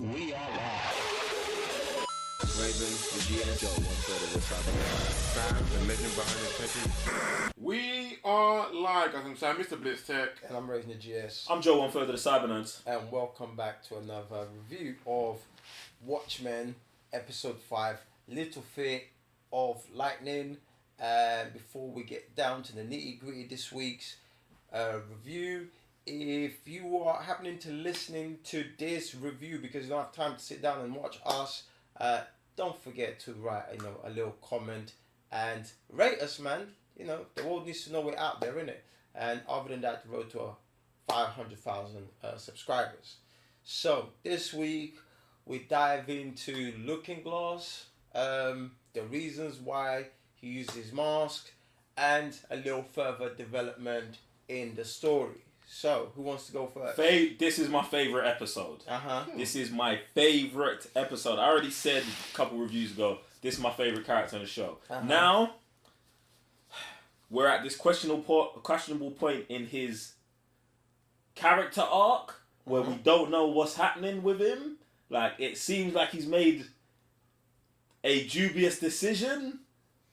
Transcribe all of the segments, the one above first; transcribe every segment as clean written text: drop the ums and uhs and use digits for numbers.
We are live. Raven, the GS, Joe, 1/3 of the Cyber. Sam, the legend behind the techie. We are live, guys. I'm Sam, Mr. Blitz Tech. And I'm raising the GS. I'm Joe, 1/3 of the Cybernerds. And welcome back to another review of Watchmen, episode 5, Little Fear of Lightning. And before we get down to the nitty gritty this week's review, if you are happening to listening to this review because you don't have time to sit down and watch us, don't forget to write a little comment and rate us, man. The world needs to know we're out there, innit? And other than that, the road to 500,000 subscribers. So this week we dive into Looking Glass, the reasons why he used his mask, and a little further development in the story. So, who wants to go first? This is my favourite episode. This is my favourite episode. I already said a couple reviews ago, this is my favourite character in the show. Now, we're at this questionable point in his character arc where we don't know what's happening with him. Like, it seems like he's made a dubious decision,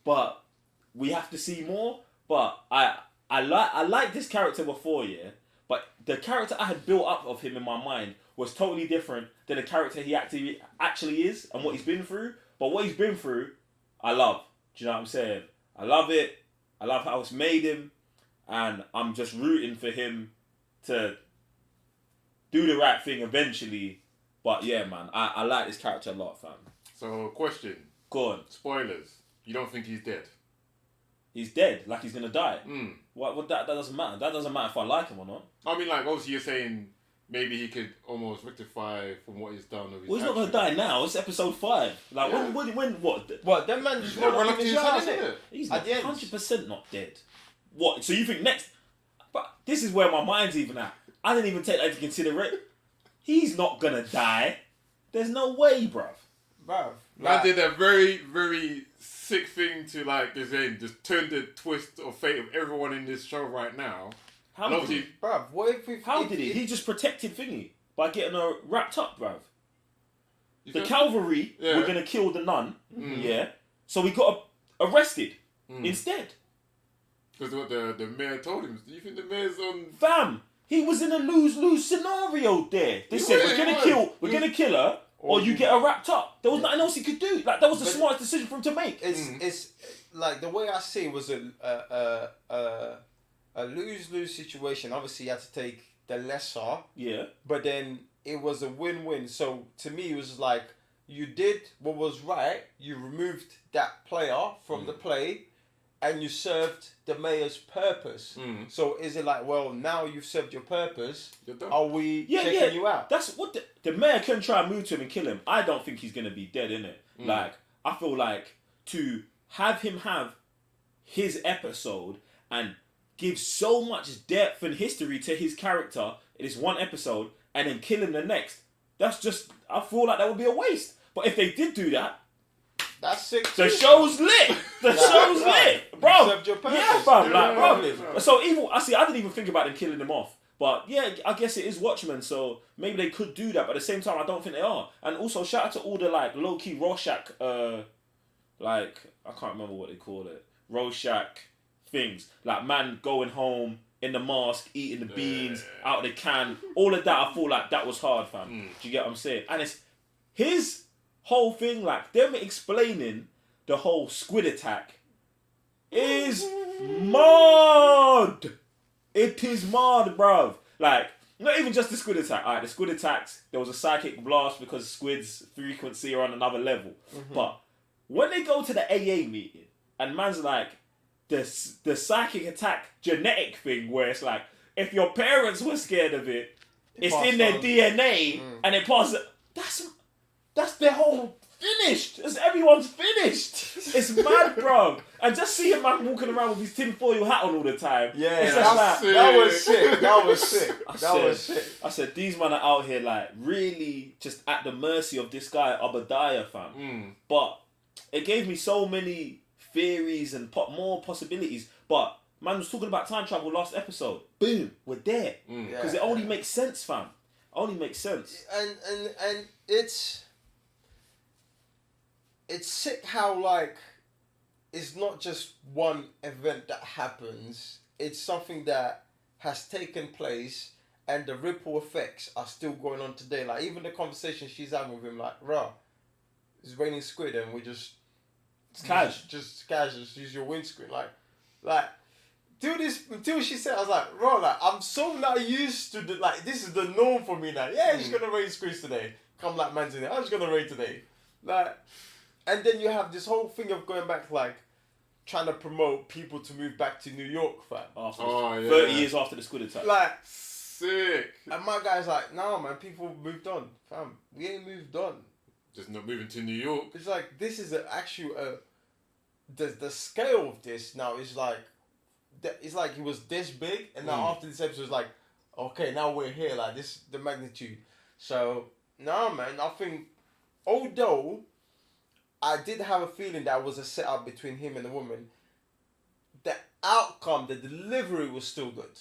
but we have to see more. But I like this character before, yeah. But the character I had built up of him in my mind was totally different than the character he actually is and what he's been through. But what he's been through, I love. Do you know what I'm saying? I love it. I love how it's made him. And I'm just rooting for him to do the right thing eventually. But yeah, man, I like this character a lot, fam. So, question. Go on. Spoilers. You don't think he's dead? He's dead, like he's gonna die. What that doesn't matter. That doesn't matter if I like him or not. I mean, like, obviously you're saying maybe he could almost rectify from what he's done. With his Well, he's not gonna die now. It's episode 5. Like Yeah. when what? What? That man just Run rolled up up to in his his yard, house, innit? innit? He's At the end. 100% not dead. What? So you think next? But this is where my mind's even at. I didn't even take that into consideration. He's not gonna die. There's no way, bruv. Bruv. Man did a very, very sick thing to, like, this end. Just turn the twist of fate of everyone in this show right now. How And did obviously, he? Bruv, what if How did he? He just protected Thingy by getting her wrapped up, bruv. you The feel- cavalry Yeah. were gonna kill the nun. Yeah. So he got arrested instead. Because what the mayor told him. Do you think the mayor's on... Fam, he was in a lose-lose scenario there. They said, was, we're gonna kill her, or you get her wrapped up. There was nothing else he could do. Like, that was the But- smartest decision for him to make. It's like the way I see it was a lose-lose situation. Obviously, you had to take the lesser, Yeah. but then it was a win-win. So to me, it was like you did what was right. You removed that player from the play, and you served the mayor's purpose. So is it like, well, now you've served your purpose? You're done. Are we Yeah, checking yeah. you out? That's what the mayor can try and move to him and kill him. I don't think he's gonna be dead, innit? Like, I feel like to have him have his episode and give so much depth and history to his character in this one episode and then kill him the next, that's just, I feel like that would be a waste. But if they did do that, That's sick. the too. show's lit. The show's lit, bro. You served your purpose. Yeah, fam. Like, bro. Yeah. So evil. I didn't even think about them killing him off. But yeah, I guess it is Watchmen, so maybe they could do that. But at the same time, I don't think they are. And also, shout out to all the like low key Rorschach, like I can't remember what they call it, Rorschach things. Like man going home in the mask, eating the beans out of the can. All of that, I feel like that was hard, fam. Do you get what I'm saying? And it's his whole thing, like them explaining the whole squid attack is mad. It is mad, bruv. Like, not even just the squid attack. Alright, the squid attacks, there was a psychic blast because squid's frequency are on another level. But when they go to the AA meeting and man's like, the psychic attack genetic thing where it's like, if your parents were scared of it, it's in their on. DNA and it passes. That's their whole finished. Everyone's finished. It's mad, bro. And just see him man walking around with his tinfoil hat on all the time. Yeah, it's just like, that was sick. That was sick. I said, these men are out here like really just at the mercy of this guy Obadiah, fam. But it gave me so many theories and more possibilities. But man was talking about time travel last episode. Boom, we're there. Because it only makes sense, fam. only makes sense. And it's sick how like it's not just one event that happens. It's something that has taken place, and the ripple effects are still going on today. Like even the conversation she's having with him, like, "Rah, it's raining squid, and we just just use your windscreen." Like, do this until she said, "I was like, bro, like I'm so not used to this is the norm for me now. Yeah, it's gonna rain squids today. Come like man's in it. I'm just gonna rain today." Like, and then you have this whole thing of going back like. Trying to promote people to move back to New York, fam. 30 years after the squid attack. Like, sick. And my guy's like, "No, man, people moved on, fam. We ain't moved on. Just not moving to New York." It's like this is the scale of this now is like, it's like it was this big, and now after this episode, it's like, okay, now we're here, like this the magnitude. So no, man, I think although. I did have a feeling that was a setup between him and the woman. The outcome, the delivery was still good.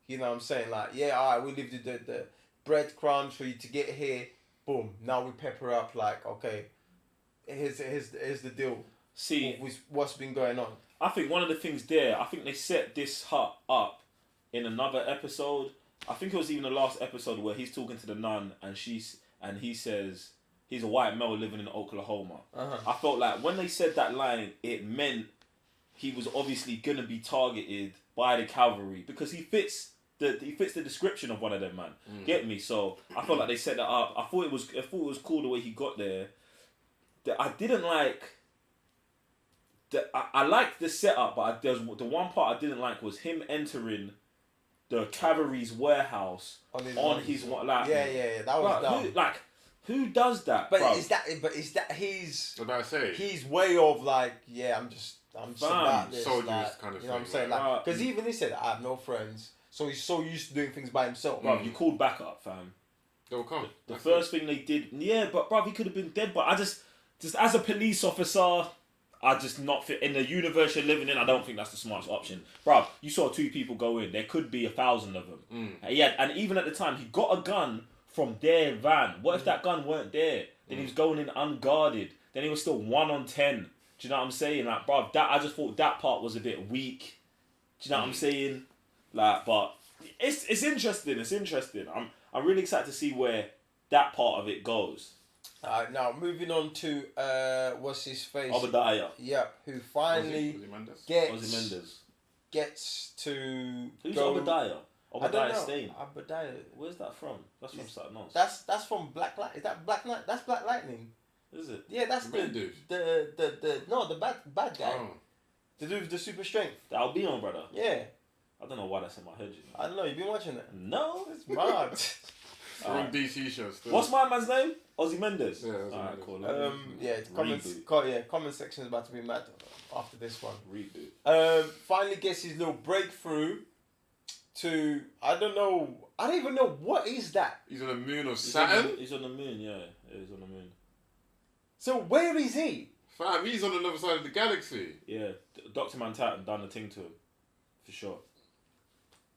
You know what I'm saying? Like, yeah, all right, we leave the breadcrumbs for you to get here. Boom. Now we pepper up like, okay, here's the deal. See, with what's been going on. I think one of the things there, I think they set this hut up in another episode. I think it was even the last episode where he's talking to the nun and he says... He's a white male living in Oklahoma. I felt like when they said that line, it meant he was obviously gonna be targeted by the cavalry because he fits the description of one of them, man. Get me? So I felt like they set that up. I thought it was cool the way he got there. I didn't like. I liked the setup, but there's the one part I didn't like was him entering the cavalry's warehouse on his like. Yeah. That was dumb. Who does that? But bro? is that his? What did I say? His way of like, yeah, I'm just about this. Soldiers like, kind of you know what I'm thing, saying? like, Like, because even he said, I have no friends, so he's so used to doing things by himself. Bro, you called back up, fam. They'll come. The first thing they did, yeah, but bro, he could have been dead. But I just as a police officer, I just not fit in the universe you're living in. I don't think that's the smartest option, bro. You saw 2 people go in. There could be 1,000 of them. And even at the time, he got a gun from their van. What if that gun weren't there? Then he was going in unguarded. Then he was still 1 on 10. Do you know what I'm saying? Like, bro, I just thought that part was a bit weak. Do you know what I'm saying? Like, but it's interesting. It's interesting. I'm really excited to see where that part of it goes. Alright, now moving on to what's his face? Obadiah. Yep, who finally gets to Who's go... Obadiah? Obadiah Stane. Obadiah. Where's that from? That's from something else. That's from Black Lightning. Is that Black Knight? That's Black Lightning. Is it? Yeah, that's the bad guy. Oh. The dude with the super strength. The albino brother. Yeah. I don't know why that's in my head. You know? I don't know. You been watching it? No. It's mad. From DC shows. What's my man's name? Ozzy Mendes. Yeah, Ozzy Alright, Mendes. cool. Comment section is about to be mad after this one. Reboot. Finally gets his little breakthrough to I don't even know what is that. He's on the moon of Saturn. He's on the moon. Yeah, he's on the moon. So where is he? Fam, he's on another side of the galaxy. Yeah, Dr. Manhattan done the thing to him, for sure.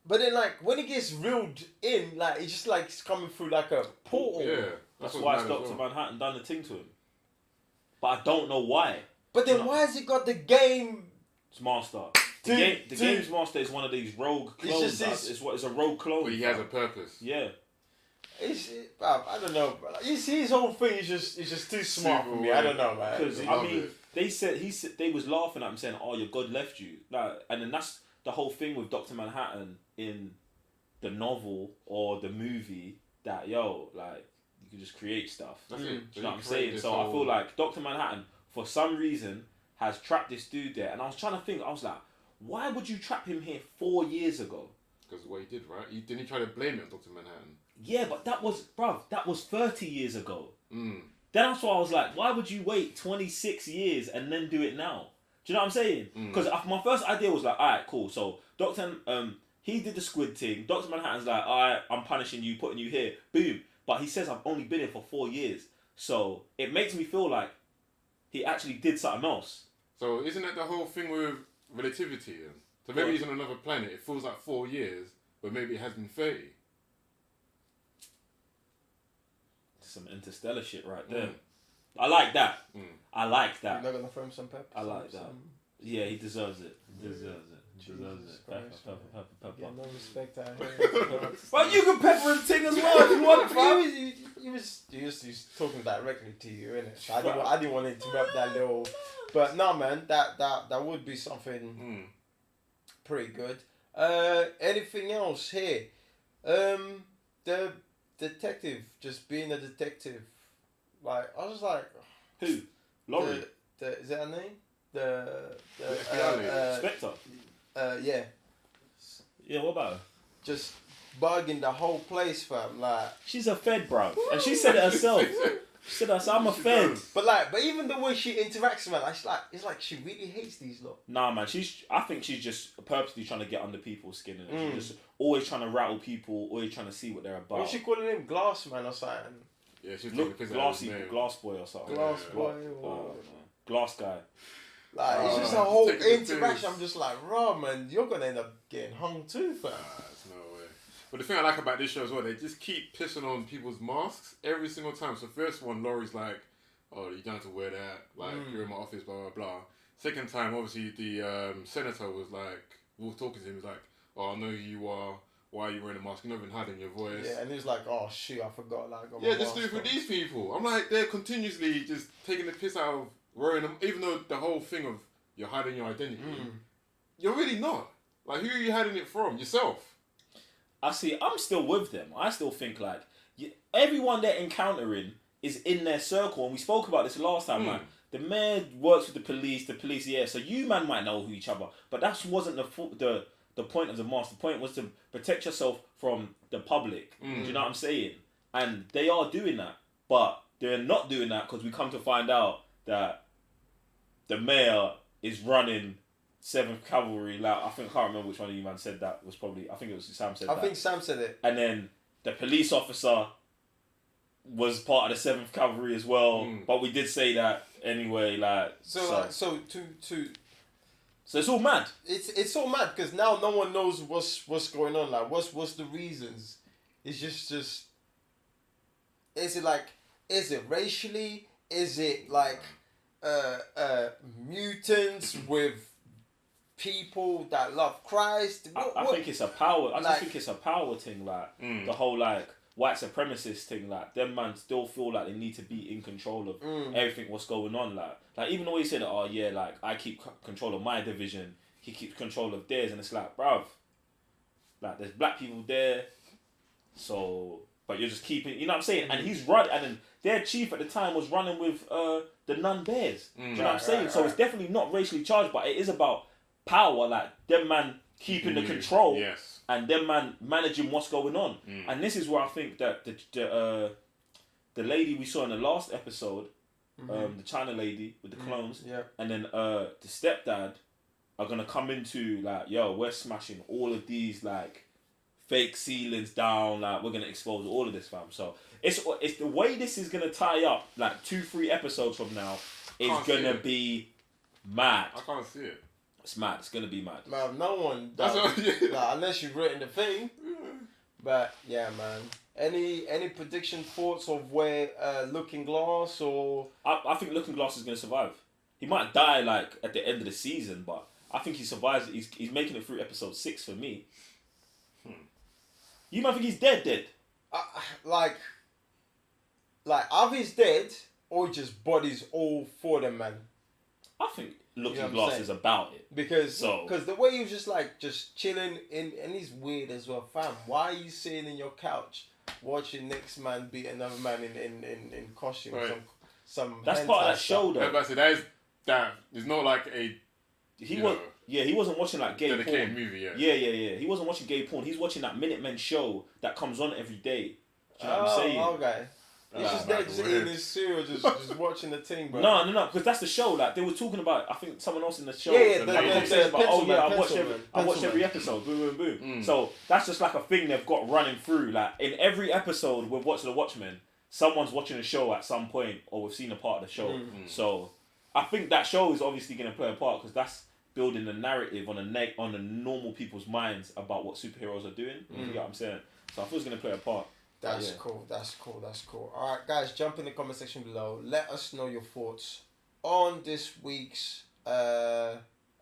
But then, like, when he gets reeled in, like, it's just like it's coming through like a portal. Yeah, that's why it's Dr. Manhattan done the thing to him. But I don't know why. But then, why has he got the game? It's master. The game's master is one of these rogue clones. It's a rogue clone. But he has a purpose. Yeah. I don't know. His whole thing is just too smart for me. I don't know, man. Because I mean, they was laughing at him saying, "Oh, your God left you," like, and then that's the whole thing with Dr. Manhattan in the novel or the movie. That like you can just create stuff. That's it. Do you know what I'm saying? So I feel like Dr. Manhattan, for some reason, has trapped this dude there, and I was trying to think. I was like, why would you trap him here 4 years ago? Because of what he did, right? Didn't he try to blame it on Dr. Manhattan? Yeah, but that was 30 years ago. Then that's why I was like, why would you wait 26 years and then do it now? Do you know what I'm saying? Because my first idea was like, alright, cool. So he did the squid thing. Dr. Manhattan's like, alright, I'm punishing you, putting you here. Boom. But he says I've only been here for 4 years. So it makes me feel like he actually did something else. So isn't that the whole thing with relativity then? So maybe he's on another planet. It feels like 4 years, but maybe it has been 30. some interstellar shit right there. I like that. I like that. You're not gonna throw him some pepper. I like that. Yeah, he deserves it. He deserves it. Pepper. Yeah, no respect out here. Well, you can pepper and ting as well if you want, fam. He was talking directly to you, innit? So I didn't want to interrupt that little. But no, man, that would be something pretty good. Anything else here? The detective, just being a detective. Like, I was like... Who? Laurie? Is that her name? The Spectre? Yeah. Yeah, what about her? Just bugging the whole place, fam. Like... She's a fed, bro. And she said it herself. She said, I'm a fed. But even the way she interacts, man, it's like she really hates these lot. Nah, man, I think she's just purposely trying to get under people's skin. And she's just always trying to rattle people, always trying to see what they're about. What's she calling him? Glass man or something? Yeah, she's glass boy or something. Glass boy. Glass guy. Like, it's just a whole interaction. I'm just like, raw, man, you're going to end up getting hung too, fam. There's no way. But the thing I like about this show as well, they just keep pissing on people's masks every single time. So first one, Laurie's like, oh, you don't have to wear that. Like, you're in my office, blah, blah, blah. Second time, obviously, the senator was like, we were talking to him, he was like, oh, I know who you are. Why are you wearing a mask? You're not even hiding your voice. Yeah, and he was like, oh, shoot, I forgot. Like, yeah, just do it for these people. I'm like, they're continuously just taking the piss out of wearing them, even though the whole thing of you're hiding your identity, you're really not. Like, who are you hiding it from? Yourself. I'm still with them. I still think, like, everyone they're encountering is in their circle. And we spoke about this last time, man. The mayor works with the police, yeah. So you, man, might know who each other. But that wasn't the point of the mask. The point was to protect yourself from the public. Do you know what I'm saying? And they are doing that. But they're not doing that because we come to find out that the mayor is running 7th Cavalry. Like, I can't remember which one of you man said that. I think it was Sam said that. I think Sam said it. And then the police officer was part of the 7th Cavalry as well. But we did say that anyway. Like, so it's all mad. It's all mad because now no one knows what's going on. Like, what's the reasons? It's just. Is it racially? Is it like mutants with people that love Christ? I think it's a power. I just think it's a power thing. Like the whole like white supremacist thing. Like them man still feel like they need to be in control of everything what's going on. Like even though he said, oh yeah, like I keep control of my division, he keeps control of theirs, and it's like, bruv, like there's black people there, so but you're just keeping, you know what I'm saying? And he's running, and then their chief at the time was running with the non-bears. Do you know what I'm saying? So it's definitely not racially charged, but it is about power, like them man keeping the control, and them man managing what's going on. And this is where I think that the lady we saw in the last episode, the China lady with the clones, and then the stepdad are gonna come into like, yo, we're smashing all of these like fake ceilings down, like we're gonna expose all of this, fam. So it's the way this is gonna tie up, like 2-3 episodes from now, is gonna be mad. I can't see it. It's mad. It's gonna be mad. Man, no one does. Like, unless you've written the thing. But yeah, man. Any prediction, thoughts of where Looking Glass or? I think Looking Glass is gonna survive. He might die like at the end of the season, but I think he survives. He's making it through episode 6 for me. You might think he's dead. Like either he's dead or just bodies all for them, man. I think Looking Glass is about it. Because the way he was just chilling in, and he's weird as well, fam. Why are you sitting in your couch watching next man beat another man in costume? Right. Some that's part of that show though. There's no like a. He wasn't watching like gay porn. Movie, yeah. He wasn't watching gay porn. He's watching that Minutemen show that comes on every day. Do you know what I'm saying? Okay. He's just there, just eating his cereal, just watching the thing, bro. No, because that's the show. Like they were talking about, I think someone else in the show. I watched every episode. Boom, boom, boom. So that's just like a thing they've got running through. Like in every episode we've watched the Watchmen, someone's watching the show at some point, or we've seen a part of the show. So I think that show is obviously going to play a part because that's building the narrative on the normal people's minds about what superheroes are doing. You get what I'm saying? So I feel it's going to play a part. That's cool. That's cool. All right, guys, jump in the comment section below. Let us know your thoughts on this week's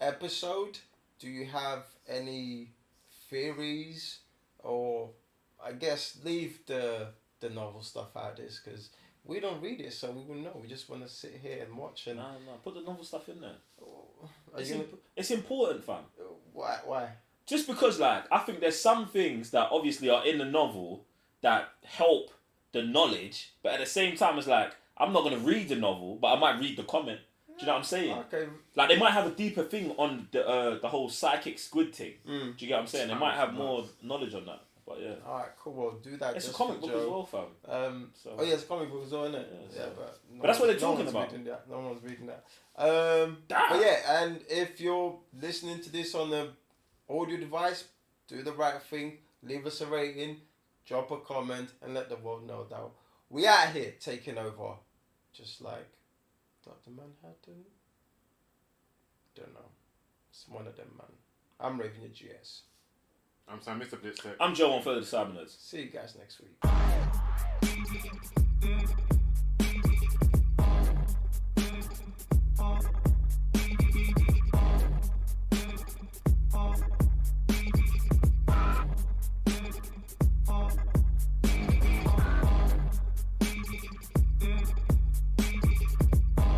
episode. Do you have any theories, or I guess leave the novel stuff out of this, because we don't read it, so we wouldn't know. We just want to sit here and watch. And no, put the novel stuff in there. Oh, It's important, fam. Why? Just because, like, I think there's some things that obviously are in the novel that help the knowledge, but at the same time, it's like, I'm not going to read the novel, but I might read the comment. Do you know what I'm saying? Okay. Like, they might have a deeper thing on the whole psychic squid thing. Do you get what I'm saying? They might have more knowledge on that. But yeah. Alright, cool. Well, do that. It's a comic book as well, fam. Oh yeah, it's a comic book as well, isn't it? Yeah, so. But that's what they're talking about. No one's reading that. But yeah, and if you're listening to this on the audio device, do the right thing. Leave us a rating, drop a comment, and let the world know that we out here taking over, just like Dr. Manhattan. Don't know. It's one of them, man. I'm Raven your GS. I'm Sam, Mr. Blitztech. I'm Joe on Further the Cybernerds. See you guys next week.